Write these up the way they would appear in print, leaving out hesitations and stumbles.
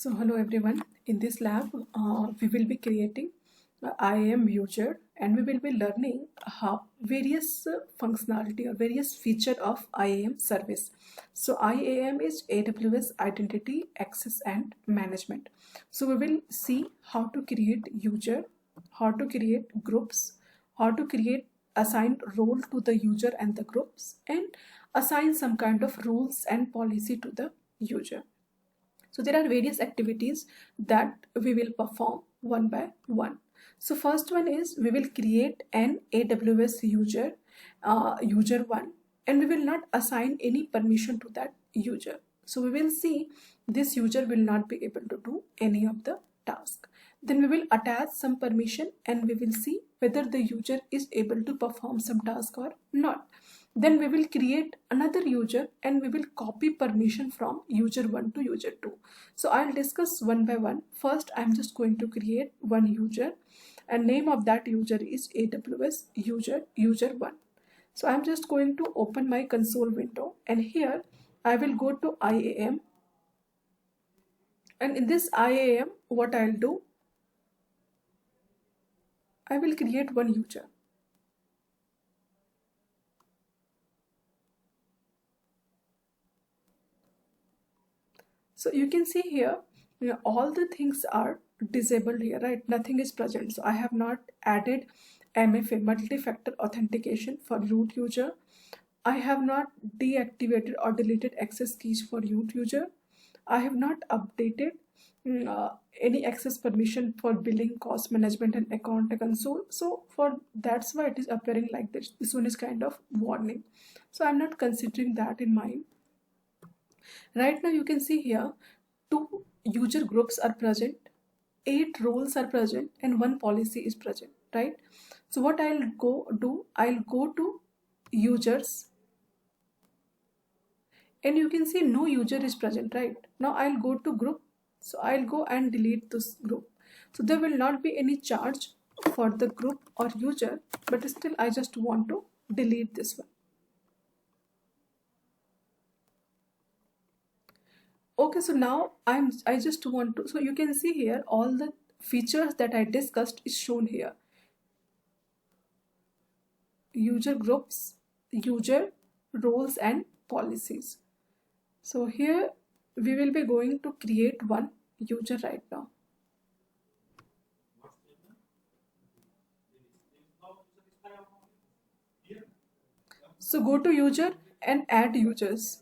So hello everyone, in this lab we will be creating IAM user and we will be learning how various functionality or various feature of IAM service. So IAM is AWS Identity, Access and Management. So we will see how to create user, how to create groups, how to create assign role to the user and the groups, and assign some kind of rules and policy to the user. So there are various activities that we will perform one by one. So first one is we will create an AWS user, user1, and we will not assign any permission to that user. So we will see this user will not be able to do any of the task. Then we will attach some permission and we will see whether the user is able to perform some task or not. Then we will create another user and we will copy permission from user 1 to user 2. So I'll discuss one by one. First, I'm just going to create one user and name of that user is AWS user1. So I'm just going to open my console window and here I will go to IAM. And in this IAM, what I'll do, I will create one user. So you can see here, all the things are disabled here, right? Nothing is present. So I have not added MFA, multi-factor authentication for root user. I have not deactivated or deleted access keys for root user. I have not updated any access permission for billing, cost management and account console. So that's why it is appearing like this. This one is kind of warning. So I'm not considering that in mind. Right now you can see here 2 user groups are present, 8 roles are present and 1 policy is present, right? So what I'll go to users and you can see no user is present, right? Now I'll go to group. So I'll go and delete this group. So there will not be any charge for the group or user, but still I just want to delete this one. Okay, so now I just want to, so you can see here all the features that I discussed is shown here. User groups, user roles and policies. So here we will be going to create one user right now. So go to user and add users,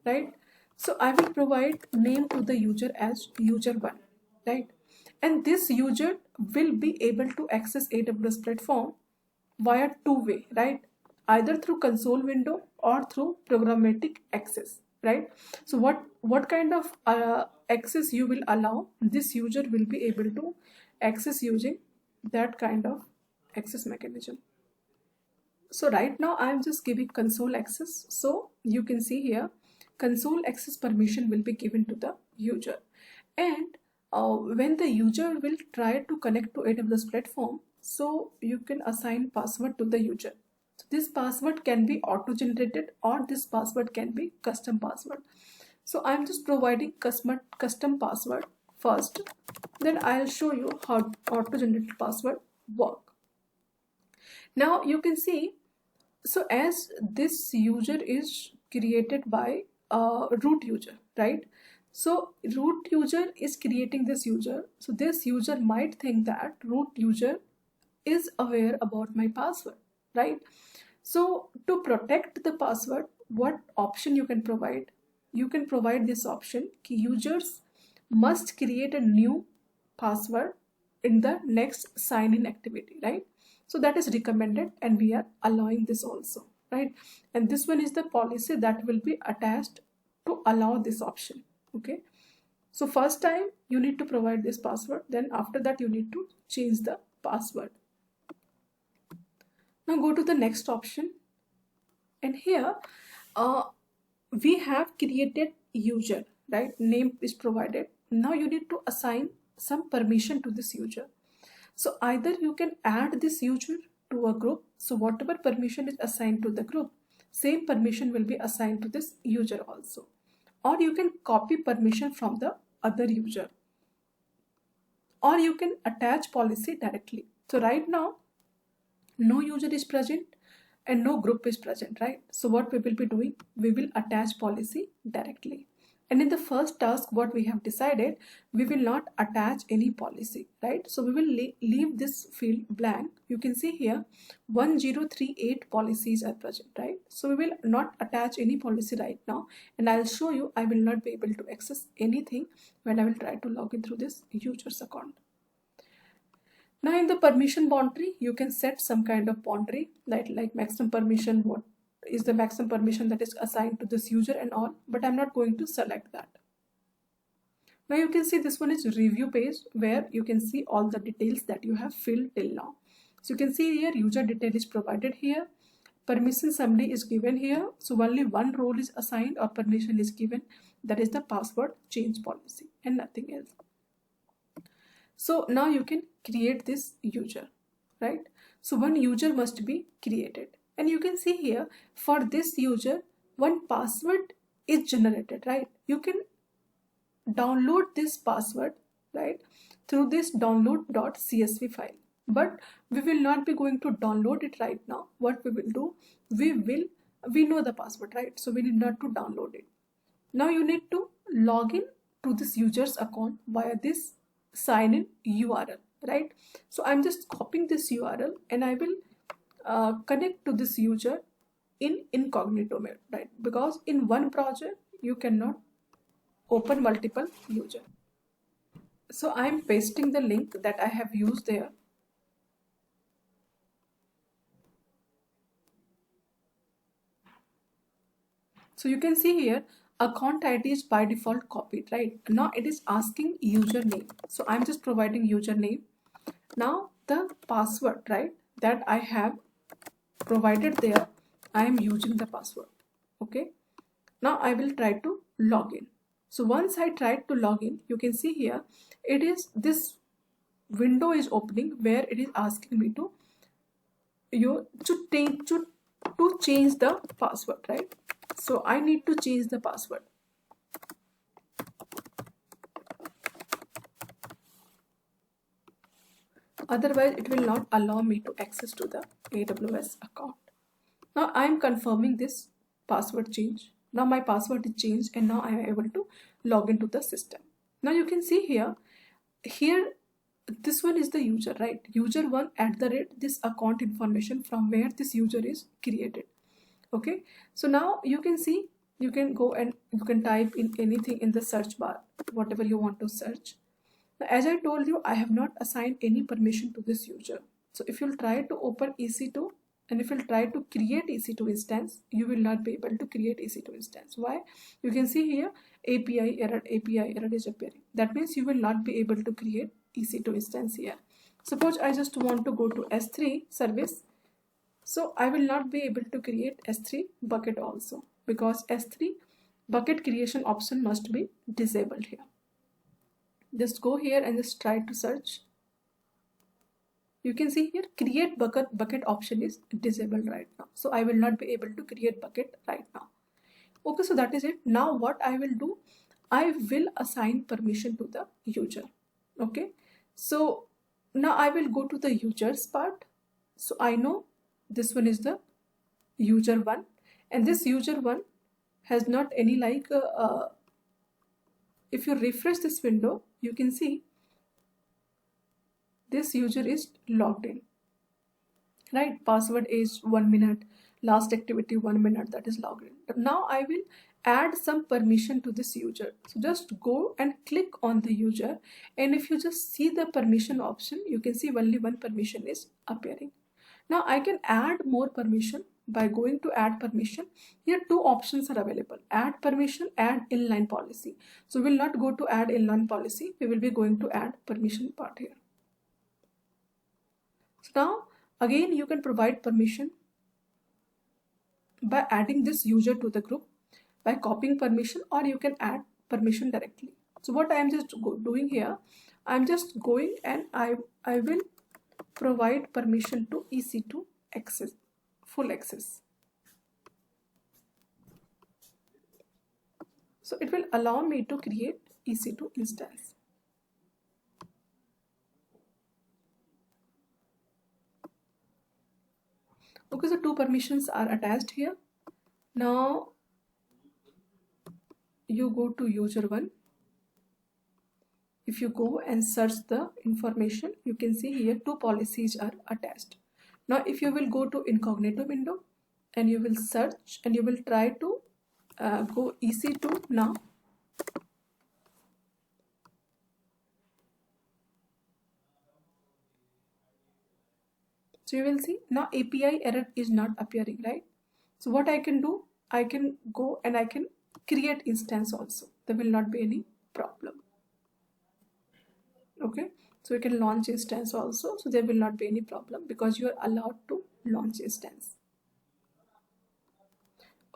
right? So I will provide name to the user as user1, right? And this user will be able to access AWS platform via 2-way, right? Either through console window or through programmatic access, right? So what kind of access you will allow, this user will be able to access using that kind of access mechanism. So right now I am just giving console access. So you can see here console access permission will be given to the user, and when the user will try to connect to AWS platform, so you can assign password to the user. So this password can be auto-generated or this password can be custom password. So I'm just providing custom password first, then I'll show you how auto-generated password work. Now you can see, so as this user is created by root user, right? So root user is creating this user. So this user might think that root user is aware about my password, right? So to protect the password, what option you can provide? You can provide this option: users must create a new password in the next sign-in activity, right? So that is recommended and we are allowing this also, right? And this one is the policy that will be attached to allow this option, okay? So first time you need to provide this password, then after that you need to change the password. Now go to the next option and here we have created user, right? Name is provided. Now you need to assign some permission to this user. So either you can add this user to a group. So whatever permission is assigned to the group, same permission will be assigned to this user also. Or you can copy permission from the other user, or you can attach policy directly. So right now, no user is present and no group is present, right? So what we will be doing, we will attach policy directly. And in the first task, what we have decided, we will not attach any policy, right? So we will leave this field blank. You can see here 1038 policies are present, right? So we will not attach any policy right now, and I'll show you I will not be able to access anything when I will try to log in through this user's account. Now in the permission boundary, you can set some kind of boundary, like maximum permission, what is the maximum permission that is assigned to this user and all, but I'm not going to select that. Now you can see this one is review page, where you can see all the details that you have filled till now. So you can see here user detail is provided here, permission summary is given here, so only one role is assigned or permission is given, that is the password change policy and nothing else. So now you can create this user, right? So one user must be created, and you can see here for this user one password is generated, right? You can download this password, right, through this download.csv file, but we will not be going to download it right now. What we will do, we know the password, right? So we need not to download it. Now you need to log in to this user's account via this sign in URL, right? So I'm just copying this URL and I will connect to this user in incognito mode, right? Because in one project you cannot open multiple users. So I'm pasting the link that I have used there. So you can see here account ID is by default copied, right? Now it is asking username. So I'm just providing username. Now the password, right, that I have provided there, I am using the password. Okay. Now I will try to log in. So once I tried to log in, you can see here, it is this window is opening where it is asking me to change the password, right? So I need to change the password. Otherwise, it will not allow me to access to the AWS account. Now I am confirming this password change. Now my password is changed and now I am able to log into the system. Now you can see here this one is the user, right? User one @ this account information from where this user is created. Okay, so now you can see, you can go and you can type in anything in the search bar, whatever you want to search. Now, as I told you, I have not assigned any permission to this user. So if you'll try to open EC2 and if you'll try to create EC2 instance, you will not be able to create EC2 instance. Why? You can see here API error is appearing. That means you will not be able to create EC2 instance here. Suppose I just want to go to S3 service. So I will not be able to create S3 bucket also, because S3 bucket creation option must be disabled here. Just go here and just try to search. You can see here create bucket option is disabled right now. So I will not be able to create bucket right now. Okay, so that is it. Now what I will do, I will assign permission to the user. Okay, so now I will go to the users part. So I know this one is the user one, and this user one has not any if you refresh this window, you can see this user is logged in, right? Password is 1 minute, last activity 1 minute, that is logged in. But now I will add some permission to this user. So just go and click on the user, and if you just see the permission option, you can see only one permission is appearing. Now I can add more permission by going to add permission. Here two options are available: add permission, add inline policy. So we'll not go to add inline policy, we will be going to add permission part here. So now again you can provide permission by adding this user to the group by copying permission, or you can add permission directly. So what I am just doing here, I am just going and I will provide permission to EC2 access, full access. So it will allow me to create EC2 instance. Okay, so two permissions are attached here. Now you go to user 1. If you go and search the information, you can see here two policies are attached. Now if you will go to incognito window and you will search and you will try to go EC2 now. So you will see now API error is not appearing, right? So what I can do, I can go and I can create instance also. There will not be any problem. Okay, so you can launch instance also, so there will not be any problem because you are allowed to launch instance.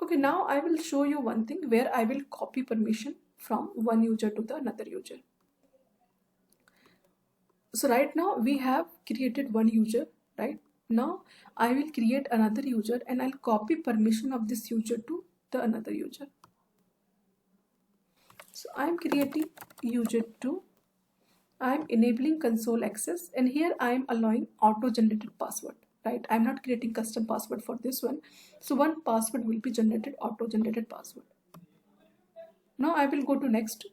Okay, now I will show you one thing where I will copy permission from one user to the another user. So right now we have created one user, right? Now I will create another user and I'll copy permission of this user to the another user. So I'm creating user 2. I'm enabling console access and here I'm allowing auto-generated password, right? I'm not creating custom password for this one. So one password will be generated, auto-generated password. Now I will go to next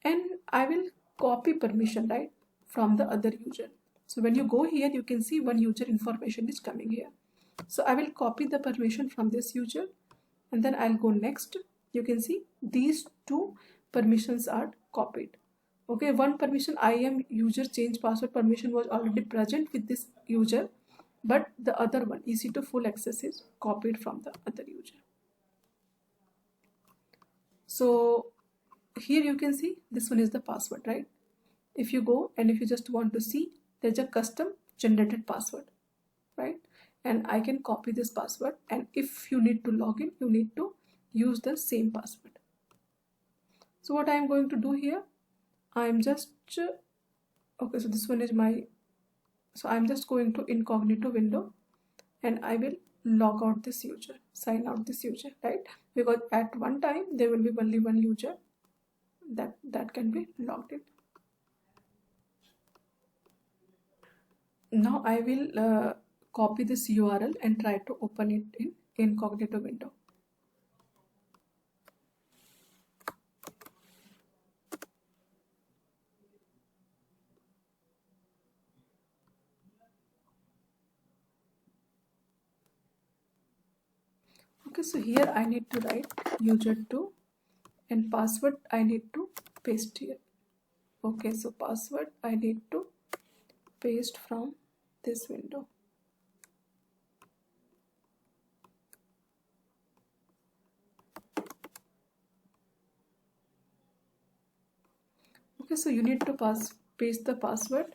and I will copy permission, right, from the other user. So when you go here, you can see one user information is coming here. So I will copy the permission from this user and then I'll go next. You can see these two permissions are copied. Okay, one permission IAM user change password permission was already present with this user, but the other one EC2 full access is copied from the other user. So here you can see this one is the password, right? If you go and if you just want to see, there's a custom generated password, right? And I can copy this password, and if you need to log in, you need to use the same password. So what I am going to do here, I'm just okay, so this one is my, so I'm just going to incognito window and I will log out this user, sign out this user, right? Because at one time there will be only one user that can be logged in. Now I will copy this URL and try to open it in incognito window. Okay, so here I need to write user2 and password I need to paste here. Okay, so password I need to paste from this window. Okay, so you need to paste the password.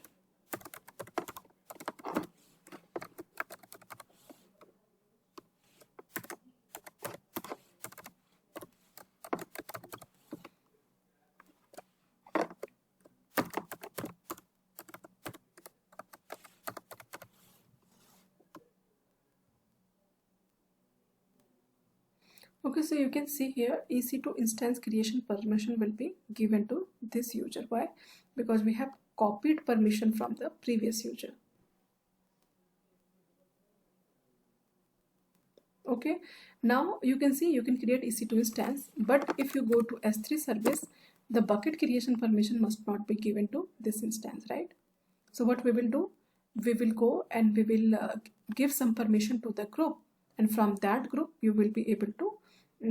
Okay, so you can see here EC2 instance creation permission will be given to this user. Why? Because we have copied permission from the previous user. Okay, now you can see you can create EC2 instance, but if you go to S3 service, the bucket creation permission must not be given to this instance, right? So what we will do, we will go and we will give some permission to the group, and from that group you will be able to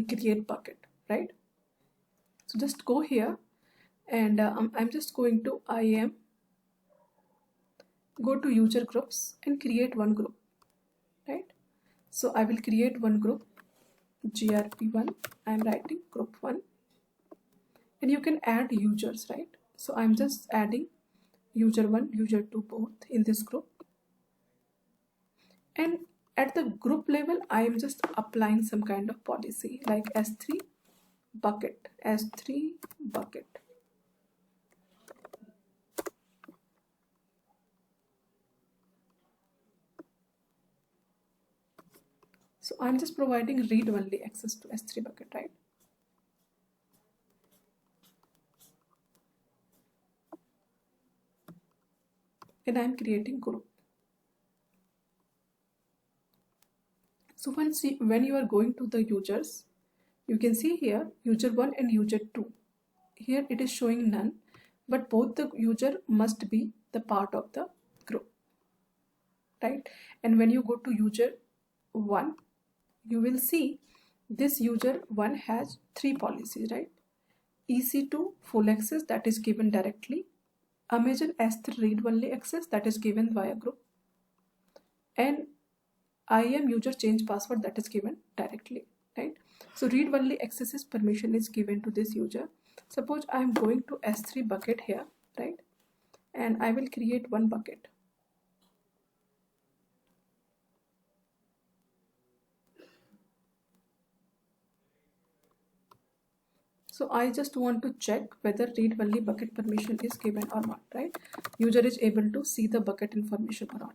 create bucket, right? So just go here and I'm just going to IAM, go to user groups and create one group, right? So I will create one group, grp1, I'm writing group 1, and you can add users, right? So I'm just adding user 1, user 2 both in this group, and at the group level I am just applying some kind of policy like S3 bucket, S3 bucket. So I'm just providing read-only access to S3 bucket, right? and I'm creating group. So when you are going to the users, you can see here user 1 and user 2. Here it is showing none, but both the user must be the part of the group, right? And when you go to user 1, you will see this user 1 has 3 policies, right? EC2 full access, that is given directly. Amazon S3 read only access, that is given via group. And IAM user change password, that is given directly, right? So read only access permission is given to this user. Suppose I am going to S3 bucket here, right? And I will create one bucket. So I just want to check whether read only bucket permission is given or not, right? User is able to see the bucket information or not.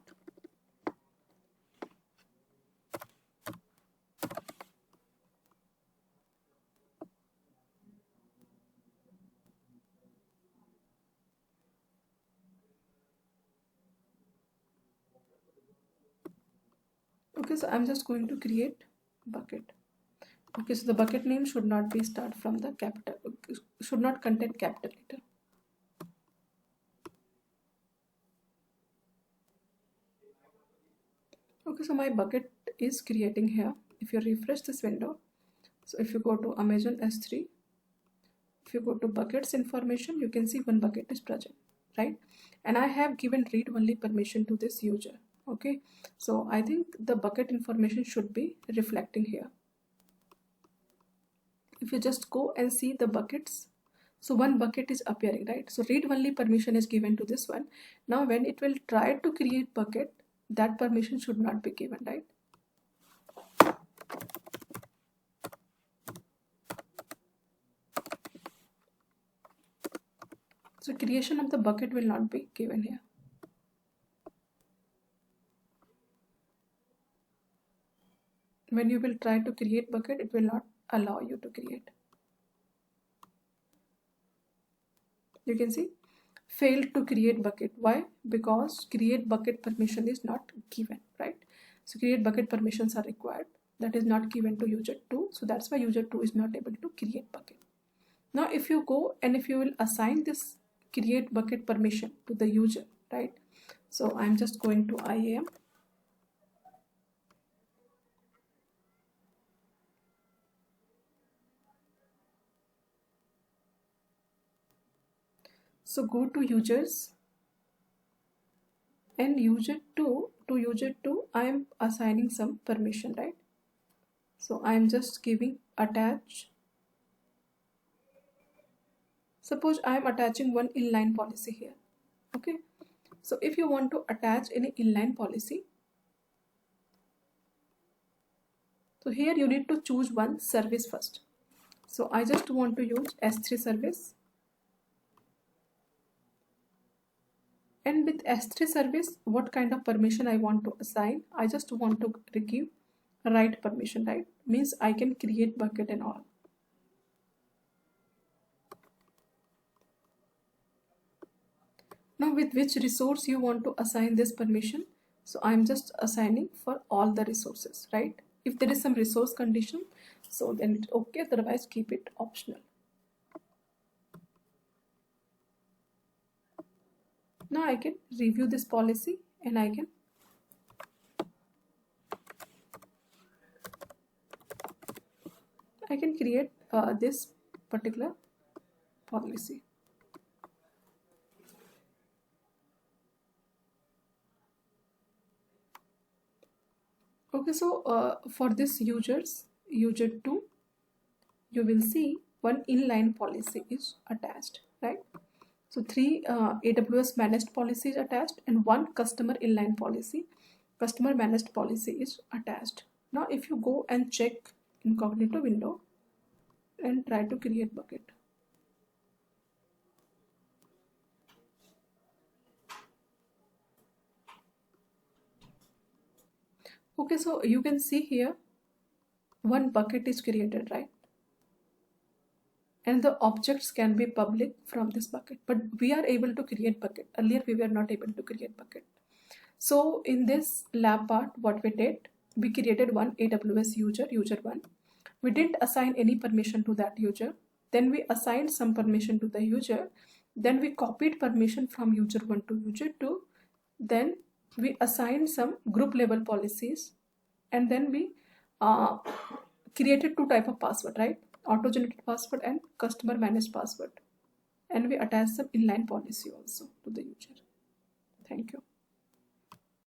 Okay, so I'm just going to create bucket. Okay, so the bucket name should not be start from the capital, should not contain capital letter. Okay, so my bucket is creating here. If you refresh this window, so if you go to Amazon S3, if you go to buckets information, you can see one bucket is present, right? And I have given read only permission to this user. Okay, so I think the bucket information should be reflecting here. If you just go and see the buckets, so one bucket is appearing, right? So read only permission is given to this one. Now when it will try to create bucket, that permission should not be given, right? So creation of the bucket will not be given here. When you will try to create bucket, it will not allow you to create. You can see failed to create bucket. Why? Because create bucket permission is not given, right? So create bucket permissions are required. That is not given to user 2. So that's why user 2 is not able to create bucket. Now if you go and if you will assign this create bucket permission to the user, right? So I'm just going to IAM. So go to users, and user 2, to user 2 I am assigning some permission, right? So I am just giving attach. Suppose I am attaching one inline policy here. Okay, so if you want to attach any inline policy, so here you need to choose one service first. So I just want to use S3 service, and with S3 service, what kind of permission I want to assign? I just want to give write permission, right? Means I can create bucket and all. Now with which resource you want to assign this permission? So I'm just assigning for all the resources, right? If there is some resource condition, so then it's okay, otherwise keep it optional. Now I can review this policy and I can create this particular policy. Okay, so for this user 2, you will see one inline policy is attached, right? So 3 AWS managed policy is attached and one customer inline policy, customer managed policy is attached. Now if you go and check incognito window and try to create bucket. Okay, so you can see here one bucket is created, right? and the objects can be public from this bucket, but we are able to create bucket. Earlier we were not able to create bucket. So in this lab part, what we did, we created one AWS user, user1. We didn't assign any permission to that user. Then we assigned some permission to the user. Then we copied permission from user1 to user2. Then we assigned some group level policies. And then we created two type of password, right? Auto-generated password and customer managed password. And we attached some inline policy also to the user. Thank you.